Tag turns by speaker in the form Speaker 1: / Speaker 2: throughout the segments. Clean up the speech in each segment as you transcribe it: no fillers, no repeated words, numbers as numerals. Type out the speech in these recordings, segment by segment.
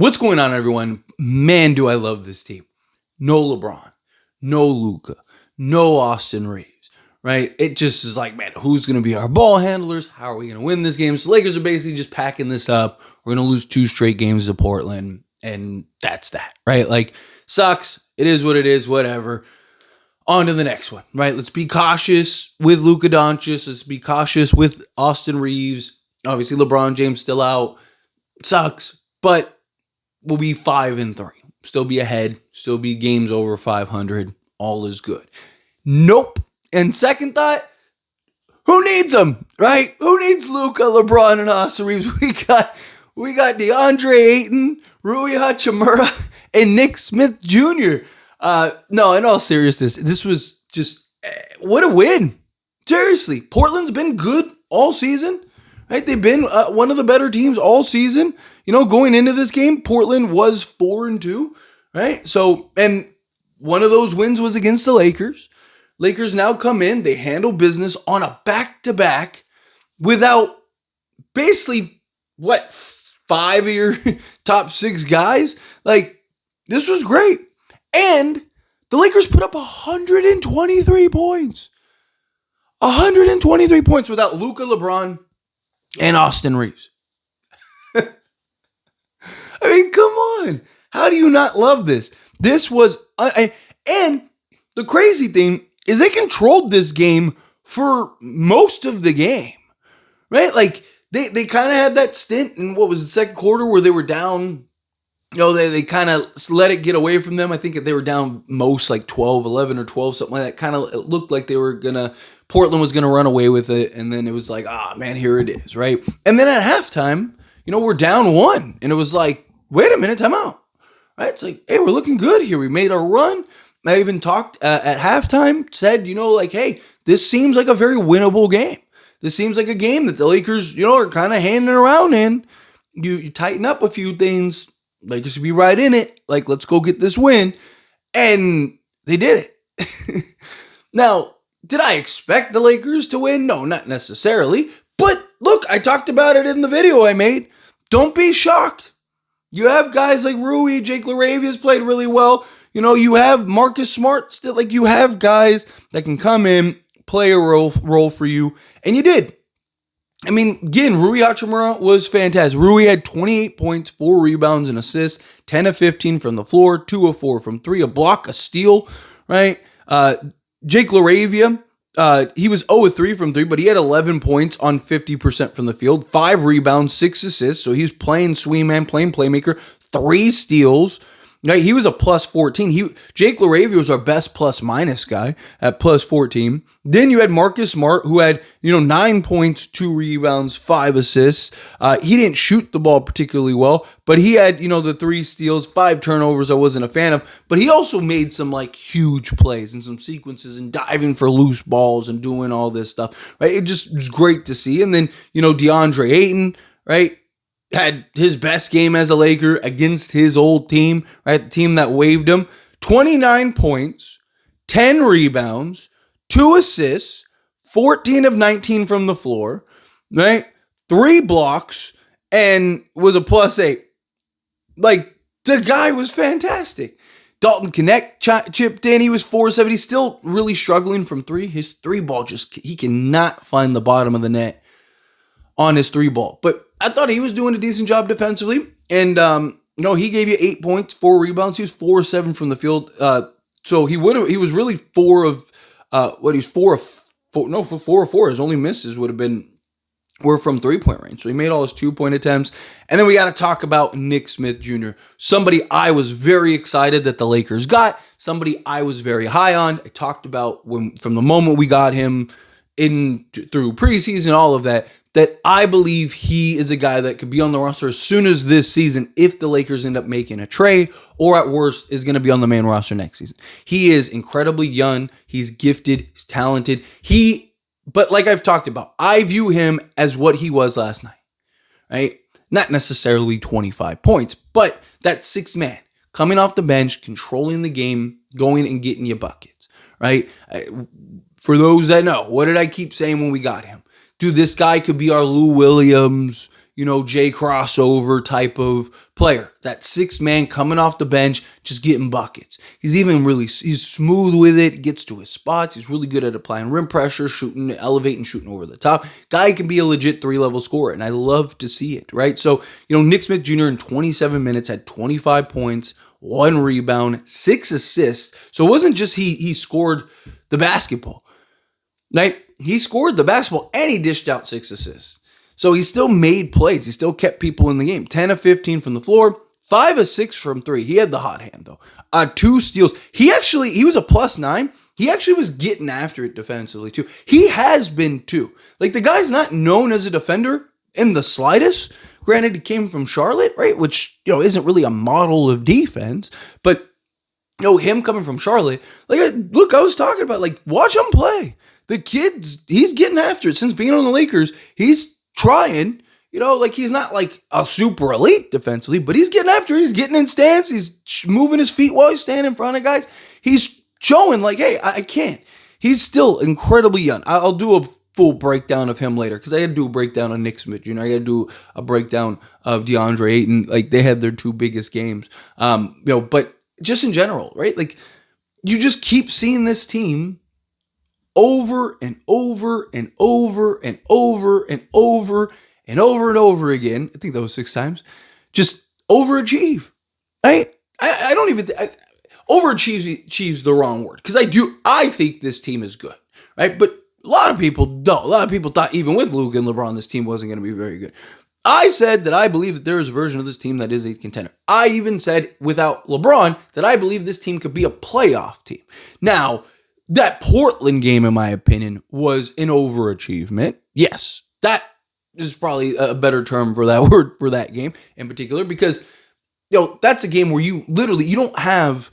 Speaker 1: What's going on, everyone? Man, do I love this team. No LeBron, no Luka, no Austin Reaves, right? It just is like, man, who's going to be our ball handlers? How are we going to win this game? So Lakers are basically just packing this up. We're going to lose 2 straight games to Portland, and that's that, right? Like, sucks. It is what it is, whatever. On to the next one, right? Let's be cautious with Luka Doncic. Let's be cautious with Austin Reaves. Obviously, LeBron James still out. Sucks, but we'll be 5-3. Still be ahead. Still be games over 500. All is good. Nope. And second thought, who needs them, right? Who needs Luka, LeBron, and Austin Reaves? We got DeAndre Ayton, Rui Hachimura, and Nick Smith Jr. No, in all seriousness, this was just, what a win. Seriously, Portland's been good all season, right? They've been one of the better teams all season. You know, going into this game, Portland was 4-2, right? So, and one of those wins was against the Lakers. Lakers now come in, they handle business on a back-to-back without basically, 5 of your top 6 guys? Like, this was great. And the Lakers put up 123 points. 123 points without Luka, LeBron, and Austin Reaves. I mean, come on. How do you not love this? This was, and the crazy thing is they controlled this game for most of the game, right? Like, they kind of had that stint in, what was the second quarter, where they were down. You know, they kind of let it get away from them. I think they were down most like 12, 11 or 12, something like that. Kind of, it looked like Portland was going to run away with it. And then it was like, man, here it is, right? And then at halftime, you know, we're down 1. And it was like, wait a minute, time out. Right? It's like, hey, we're looking good here. We made our run. I even talked at halftime, said, you know, like, hey, this seems like a very winnable game. This seems like a game that the Lakers, you know, are kind of handing around in. You tighten up a few things. Lakers should be right in it. Like, let's go get this win. And they did it. Now, did I expect the Lakers to win? No, not necessarily. But look, I talked about it in the video I made. Don't be shocked. You have guys like Rui, Jake Reaves played really well. You know, you have Marcus Smart still. Like, you have guys that can come in, play a role for you. And you did. I mean, again, Rui Hachimura was fantastic. Rui had 28 points, 4 rebounds and assists, 10 of 15 from the floor, 2 of 4 from 3, a block, a steal, right? Jake LaRavia, he was 0 of 3 from 3, but he had 11 points on 50% from the field, 5 rebounds, 6 assists. So he's playing swing man, playing playmaker, 3 steals. Right, he was a plus 14. Jake LaRavia was our best plus minus guy at plus 14. Then you had Marcus Smart, who had, 9 points, 2 rebounds, 5 assists. He didn't shoot the ball particularly well, but he had, the 3 steals, 5 turnovers I wasn't a fan of. But he also made some huge plays and some sequences and diving for loose balls and doing all this stuff. Right, it just was great to see. And then, DeAndre Ayton, right, had his best game as a Laker against his old team, right? The team that waived him. 29 points, 10 rebounds, 2 assists, 14 of 19 from the floor, right? 3 blocks, and was a plus 8. Like, the guy was fantastic. Dalton Connect chipped in. He was 4-7. He's still really struggling from 3. His 3 ball he cannot find the bottom of the net on his 3 ball. But I thought he was doing a decent job defensively. And, he gave you 8 points, 4 rebounds. He was 4-7 from the field. So he was really 4 of 4. His only misses were from 3-point range. So he made all his 2-point attempts. And then we got to talk about Nick Smith Jr., somebody I was very excited that the Lakers got, somebody I was very high on. I talked about from the moment we got him through preseason, all of that I believe he is a guy that could be on the roster as soon as this season if the Lakers end up making a trade, or at worst is going to be on the main roster next season. He is incredibly young. He's gifted. He's talented. But like I've talked about, I view him as what he was last night, right? Not necessarily 25 points, but that 6th man coming off the bench, controlling the game, going and getting you buckets, right? For those that know, what did I keep saying when we got him? Dude, this guy could be our Lou Williams, Jay crossover type of player. That 6-man coming off the bench, just getting buckets. He's smooth with it, gets to his spots. He's really good at applying rim pressure, shooting, elevating, shooting over the top. Guy can be a legit 3-level scorer, and I love to see it, right? So, Nick Smith Jr. in 27 minutes had 25 points, 1 rebound, 6 assists. So it wasn't just he scored the basketball, right? He scored the basketball and he dished out 6 assists. So he still made plays. He still kept people in the game. 10 of 15 from the floor, 5 of 6 from 3. He had the hot hand though. 2 steals. He was a +9. He actually was getting after it defensively too. He has been too. Like, the guy's not known as a defender in the slightest. Granted, he came from Charlotte, right? Which, isn't really a model of defense. But, him coming from Charlotte, I was talking about, watch him play. The kid's, he's getting after it. Since being on the Lakers, he's trying. He's not a super elite defensively, but he's getting after it. He's getting in stance. He's moving his feet while he's standing in front of guys. He's showing hey, I can't. He's still incredibly young. I'll do a full breakdown of him later, because I had to do a breakdown on Nick Smith Jr. I got to do a breakdown of DeAndre Ayton. They had their 2 biggest games. But just in general, right? You just keep seeing this team over and over and over and over and over and over and over again. I think that was 6 times. Just overachieve. Right? I don't even overachieves the wrong word, because I think this team is good, right? But a lot of people don't. A lot of people thought even with Luka and LeBron, this team wasn't going to be very good. I said that I believe that there is a version of this team that is a contender. I even said without LeBron that I believe this team could be a playoff team. Now, that Portland game, in my opinion, was an overachievement. Yes, that is probably a better term for that word for that game in particular, because that's a game where you don't have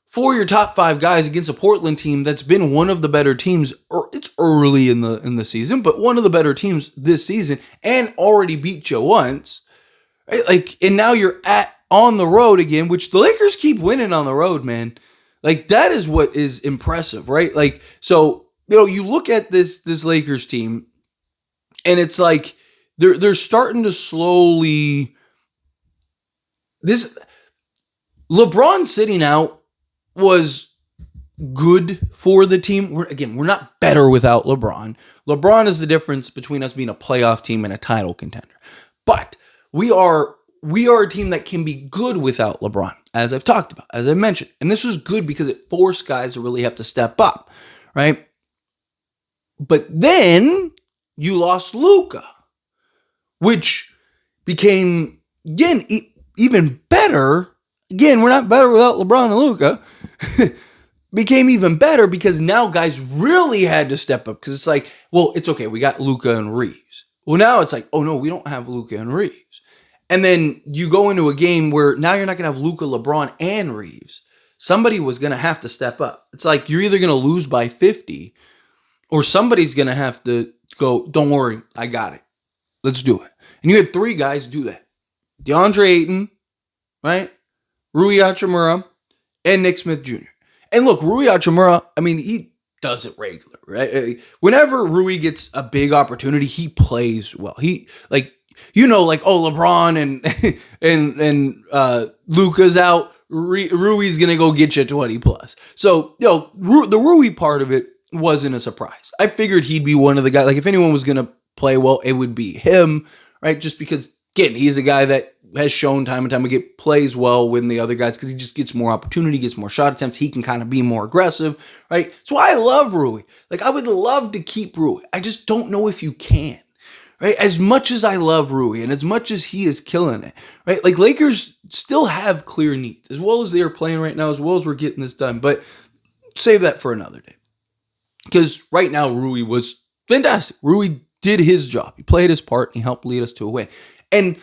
Speaker 1: 4 of your top 5 guys against a Portland team that's been one of the better teams. It's early in the season, but one of the better teams this season, and already beat you once. Right? And now you're on the road again, which the Lakers keep winning on the road, man. That is what is impressive, right? So you look at this Lakers team, and it's they're starting to slowly. This LeBron sitting out was good for the team. We're not better without LeBron. LeBron is the difference between us being a playoff team and a title contender. But we are a team that can be good without LeBron, as I've talked about, as I mentioned. And this was good because it forced guys to really have to step up, right? But then you lost Luka, which became, again, even better. Again, we're not better without LeBron and Luka. Became even better because now guys really had to step up, because it's it's okay, we got Luka and Reaves. Well, now it's oh no, we don't have Luka and Reaves. And then you go into a game where now you're not going to have Luka, LeBron, and Reaves. Somebody was going to have to step up. It's you're either going to lose by 50 or somebody's going to have to go, don't worry, I got it. Let's do it. And you had 3 guys do that. DeAndre Ayton, right? Rui Hachimura, and Nick Smith Jr. And look, Rui Hachimura, he does it regular, right? Whenever Rui gets a big opportunity, he plays well. He LeBron and Luka's out, Rui's gonna go get you 20 plus. So the Rui part of it wasn't a surprise. I figured he'd be one of the guys. If anyone was gonna play well, it would be him, right? Just because, again, he's a guy that has shown time and time again plays well when the other guys, because he just gets more opportunity, gets more shot attempts. He can kind of be more aggressive, right? So I love Rui. I would love to keep Rui. I just don't know if you can, right? As much as I love Rui and as much as he is killing it, right? Lakers still have clear needs, as well as they are playing right now, as well as we're getting this done. But save that for another day, because right now Rui was fantastic. Rui did his job. He played his part. He helped lead us to a win. And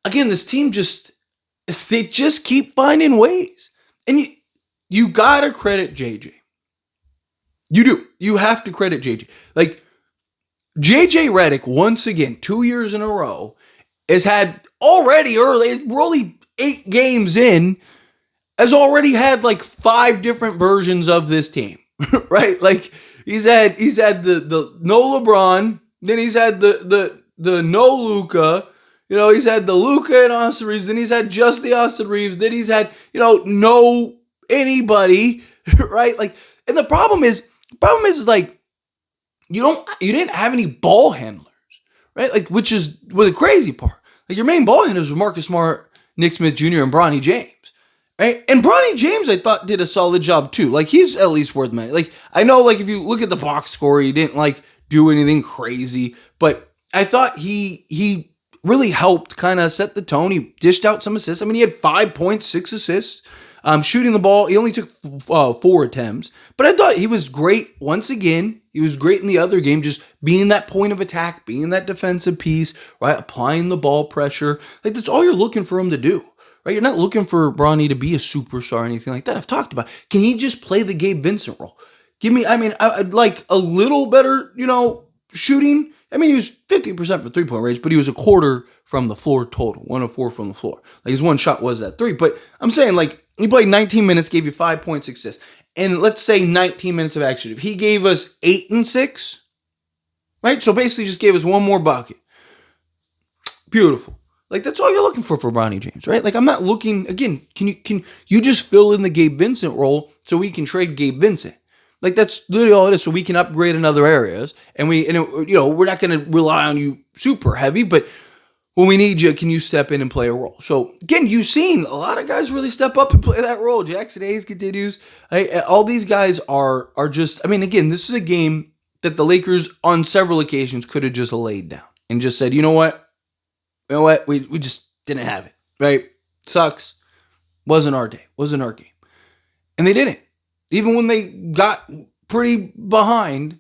Speaker 1: again, this team they just keep finding ways. And you gotta credit JJ. You do. You have to credit JJ. JJ Redick, once again, 2 years in a row, has had already early, we're only 8 games in, has already had 5 different versions of this team. Right? He's had the no LeBron, then he's had the no Luka, He's had the Luka and Austin Reaves, then he's had just the Austin Reaves, then he's had, no anybody, right? Like, and the problem is like, you didn't have any ball handlers, right? Like, which is the crazy part. Like, your main ball handlers were Marcus Smart, Nick Smith Jr., and Bronny James. Right? And Bronny James, I thought, did a solid job too. Like, he's at least worth mentioning. Like, I know, like, if you look at the box score, he didn't like do anything crazy, but I thought he really helped kind of set the tone. He dished out some assists. I mean, he had 5 points, 6 assists. Shooting the ball, he only took 4 attempts, but I thought he was great once again. He was great in the other game, just being that point of attack, being that defensive piece, right? Applying the ball pressure. Like, that's all you're looking for him to do. Right, you're not looking for Bronny to be a superstar or anything like that. I've talked about. Can he just play the Gabe Vincent role? I'd like a little better, shooting. I mean, he was 50% for 3-point range, but he was a quarter from the floor total, 1 of 4 from the floor. Like, his one shot was that 3. But I'm saying, like, he played 19 minutes, gave you 5 points, 6 assists. And let's say 19 minutes of action. If he gave us 8 and 6, right? So basically just gave us one more bucket. Beautiful. Like, that's all you're looking for Bronny James, right? Like, I'm not looking, again, can you just fill in the Gabe Vincent role so we can trade Gabe Vincent? Like, that's literally all it is, so we can upgrade in other areas. And we're not going to rely on you super heavy, but when we need you, can you step in and play a role? So, again, you've seen a lot of guys really step up and play that role. Jackson Hayes continues. All these guys are just, I mean, again, this is a game that the Lakers on several occasions could have just laid down and just said, you know what? We just didn't have it, right? Sucks. Wasn't our day. Wasn't our game. And they didn't. Even when they got pretty behind,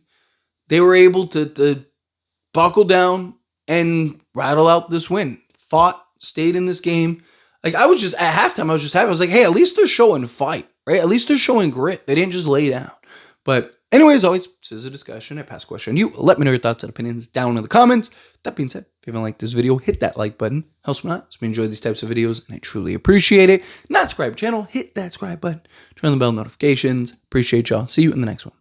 Speaker 1: they were able to buckle down and rattle out this win. Fought, stayed in this game. Like, I was just, at halftime, I was just happy. I was like, hey, at least they're showing fight, right? At least they're showing grit. They didn't just lay down. But anyway, as always, this is a discussion. I pass a question on you. Let me know your thoughts and opinions down in the comments. That being said, if you haven't liked this video, hit that like button. Helps me out. So we enjoy these types of videos, and I truly appreciate it. Not subscribe to the channel, hit that subscribe button. Turn on the bell notifications. Appreciate y'all. See you in the next one.